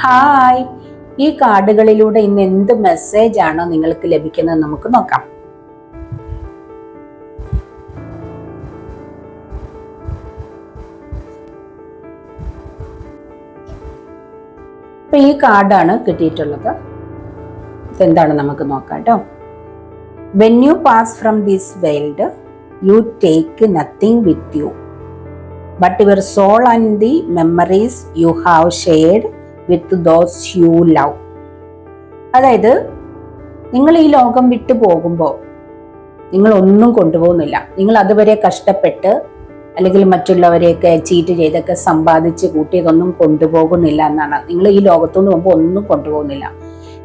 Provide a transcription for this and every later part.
Hi, ഈ കാർഡുകളിലൂടെ ഇന്ന് എന്ത് മെസ്സേജ് ആണോ നിങ്ങൾക്ക് ലഭിക്കുന്നത് നമുക്ക് നോക്കാം. അപ്പൊ ഈ കാർഡാണ് കിട്ടിയിട്ടുള്ളത്. ഇതെന്താണ് നമുക്ക് നോക്കാം കേട്ടോ. When you pass from this world you take nothing with you but your soul and the memories you have shared with those you love. അതായത് നിങ്ങൾ ഈ ലോകം വിട്ടു പോകുമ്പോൾ നിങ്ങൾ ഒന്നും കൊണ്ടുപോകുന്നില്ല. നിങ്ങൾ അതുവരെ കഷ്ടപ്പെട്ട് അല്ലെങ്കിൽ മറ്റുള്ളവരെയൊക്കെ ചീറ്റ് ചെയ്തൊക്കെ സമ്പാദിച്ച് കൂട്ടിയതൊന്നും കൊണ്ടുപോകുന്നില്ല എന്നാണ്. നിങ്ങൾ ഈ ലോകത്തുനിന്ന് പോകുമ്പോൾ ഒന്നും കൊണ്ടുപോകുന്നില്ല.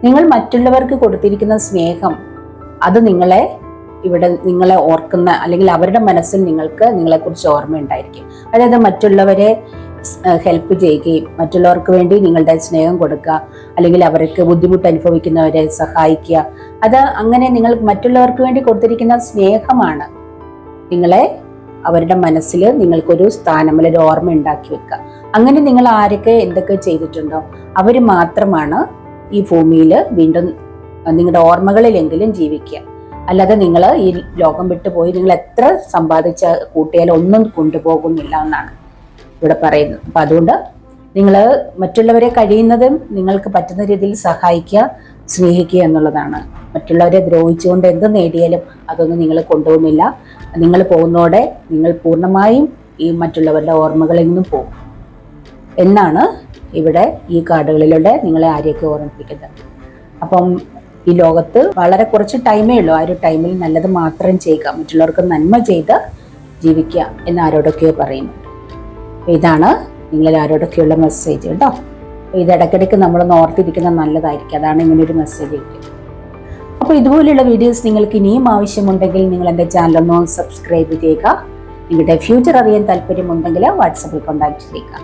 നിങ്ങൾ മറ്റുള്ളവർക്ക് കൊടുത്തിരിക്കുന്ന സ്നേഹം അത് നിങ്ങളെ ഓർക്കുന്ന അല്ലെങ്കിൽ അവരുടെ മനസ്സിൽ നിങ്ങളെക്കുറിച്ച് ഓർമ്മയുണ്ടായിരിക്കും. അതായത് മറ്റുള്ളവരെ ഹെൽപ്പ് ചെയ്യുകയും മറ്റുള്ളവർക്ക് വേണ്ടി നിങ്ങളുടെ സ്നേഹം കൊടുക്കുക, അല്ലെങ്കിൽ അവർക്ക് ബുദ്ധിമുട്ട് അനുഭവിക്കുന്നവരെ സഹായിക്കുക. അത് അങ്ങനെ നിങ്ങൾ മറ്റുള്ളവർക്ക് വേണ്ടി കൊടുത്തിരിക്കുന്ന സ്നേഹമാണ് നിങ്ങളെ അവരുടെ മനസ്സിൽ നിങ്ങൾക്കൊരു സ്ഥാനം അല്ലെങ്കിൽ ഒരു ഓർമ്മ ഉണ്ടാക്കി വെക്കുക. അങ്ങനെ നിങ്ങൾ ആരൊക്കെ എന്തൊക്കെ ചെയ്തിട്ടുണ്ടോ അവർ മാത്രമാണ് ഈ ഭൂമിയിൽ വീണ്ടും നിങ്ങളുടെ ഓർമ്മകളിലെങ്കിലും ജീവിക്കുക. അല്ലാതെ നിങ്ങൾ ഈ ലോകം വിട്ടു പോയി നിങ്ങൾ എത്ര സമ്പാദിച്ച കൂട്ടിയാലും ഒന്നും കൊണ്ടുപോകുന്നില്ല എന്നാണ് ഇവിടെ പറയുന്നത്. അപ്പം അതുകൊണ്ട് നിങ്ങൾ മറ്റുള്ളവരെ കഴിയുന്നതും നിങ്ങൾക്ക് പറ്റുന്ന രീതിയിൽ സഹായിക്കുക, സ്നേഹിക്കുക എന്നുള്ളതാണ്. മറ്റുള്ളവരെ ദ്രോഹിച്ചുകൊണ്ട് എന്ത് നേടിയാലും അതൊന്നും നിങ്ങൾ കൊണ്ടുപോകുന്നില്ല. നിങ്ങൾ പോകുന്നതോടെ നിങ്ങൾ പൂർണ്ണമായും ഈ മറ്റുള്ളവരുടെ ഓർമ്മകളിൽ നിന്നും പോകും എന്നാണ് ഇവിടെ ഈ കാർഡുകളിലൂടെ നിങ്ങളെ ആരെയൊക്കെ ഓർമ്മിപ്പിക്കുന്നത്. അപ്പം ഈ ലോകത്ത് വളരെ കുറച്ച് ടൈമേ ഉള്ളൂ. ആ ഒരു ടൈമിൽ നല്ലത് മാത്രം ചെയ്യുക, മറ്റുള്ളവർക്ക് നന്മ ചെയ്ത് ജീവിക്കുക എന്ന് ആരോടൊക്കെയോ പറയുന്നു. ഇതാണ് നിങ്ങളിൽ ആരോടൊക്കെയുള്ള മെസ്സേജ് കേട്ടോ. ഇത് ഇടയ്ക്കിടയ്ക്ക് നമ്മളൊന്ന് ഓർത്തിരിക്കുന്നത് നല്ലതായിരിക്കും. അതാണ് ഇങ്ങനൊരു മെസ്സേജ് കിട്ടിയത്. അപ്പോൾ ഇതുപോലെയുള്ള വീഡിയോസ് നിങ്ങൾക്ക് ഇനിയും ആവശ്യമുണ്ടെങ്കിൽ നിങ്ങൾ എൻ്റെ ചാനലൊന്ന് സബ്സ്ക്രൈബ് ചെയ്യുക. നിങ്ങളുടെ ഫ്യൂച്ചർ അറിയാൻ താല്പര്യമുണ്ടെങ്കിൽ വാട്സപ്പിൽ കോൺടാക്ട് ചെയ്യുക.